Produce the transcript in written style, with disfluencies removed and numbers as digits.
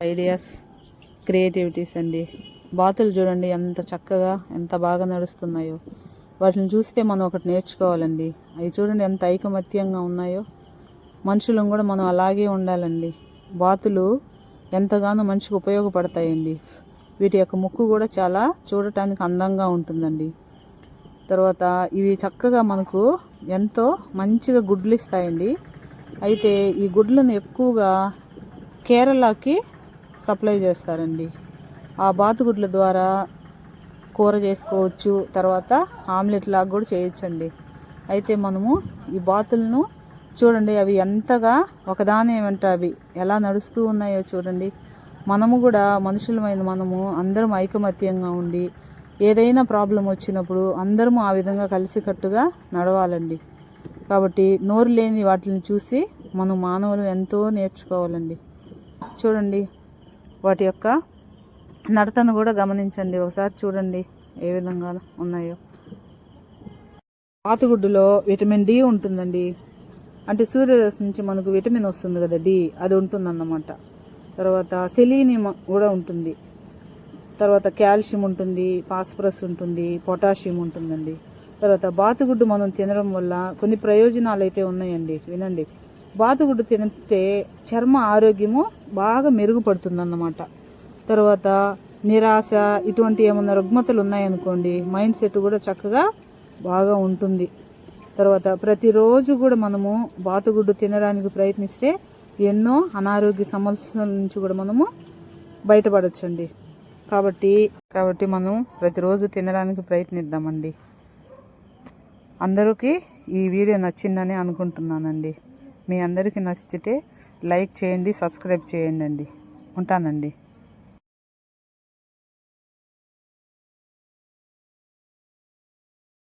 Ideas, creativities అండి. బాతులు చూడండి ఎంత చక్కగా ఎంత బాగా నడుస్తున్నాయో. వాటిని చూస్తే మనం ఒకటి నేర్చుకోవాలండి. అవి చూడండి ఎంత ఐకమత్యంగా ఉన్నాయో. మనుషులను కూడా మనం అలాగే ఉండాలండి. బాతులు ఎంతగానో మనిషికి ఉపయోగపడతాయండి. వీటి యొక్క ముక్కు కూడా చాలా చూడటానికి అందంగా ఉంటుందండి. తర్వాత ఇవి చక్కగా మనకు ఎంతో మంచిగా గుడ్లు ఇస్తాయండి. అయితే ఈ గుడ్లను ఎక్కువగా కేరళకి సప్లై చేస్తారండి. ఆ బాతుగుడ్ల ద్వారా కూర చేసుకోవచ్చు, తర్వాత ఆమ్లెట్ లాగా కూడా చేయొచ్చండి. అయితే మనము ఈ బాతులను చూడండి, అవి ఎంతగా ఒకదాని వెంట అవి ఎలా నడుస్తూ ఉన్నాయో చూడండి. మనము కూడా మనుషులమైన మనము అందరం ఐకమత్యంగా ఉండి ఏదైనా ప్రాబ్లం వచ్చినప్పుడు అందరము ఆ విధంగా కలిసికట్టుగా నడవాలండి. కాబట్టి నోరు లేని వాటిని చూసి మనం మానవులు ఎంతో నేర్చుకోవాలండి. చూడండి వాటి యొక్క నడతను కూడా గమనించండి. ఒకసారి చూడండి ఏ విధంగా ఉన్నాయో. బాతుగుడ్డులో విటమిన్ డి ఉంటుందండి. అంటే సూర్యరశ్మి నుంచి మనకు విటమిన్ వస్తుంది కదా, డి, అది ఉంటుందన్నమాట. తర్వాత సెలీనియం కూడా ఉంటుంది. తర్వాత కాల్షియం ఉంటుంది, ఫాస్ఫరస్ ఉంటుంది, పొటాషియం ఉంటుందండి. తర్వాత బాతుగుడ్డు మనం తినడం వల్ల కొన్ని ప్రయోజనాలు అయితే ఉన్నాయండి. వినండి. బాతుగుడ్డు తింటే చర్మ ఆరోగ్యము బాగా మెరుగుపడుతుందన్నమాట. తర్వాత నిరాశ ఇటువంటి ఏమన్నా రుగ్మతలు ఉన్నాయనుకోండి, మైండ్ సెట్ కూడా చక్కగా బాగా ఉంటుంది. తర్వాత ప్రతిరోజు కూడా మనము బాతుగుడ్డు తినడానికి ప్రయత్నిస్తే ఎన్నో అనారోగ్య సమస్యల నుంచి కూడా మనము బయటపడవచ్చండి. కాబట్టి మనం ప్రతిరోజు తినడానికి ప్రయత్నిద్దామండి. అందరికీ ఈ వీడియో నచ్చిందని అనుకుంటున్నానండి. మీ అందరికీ నచ్చితే లైక్ చేయండి, సబ్స్క్రైబ్ చేయండి అండి. ఉంటానండి.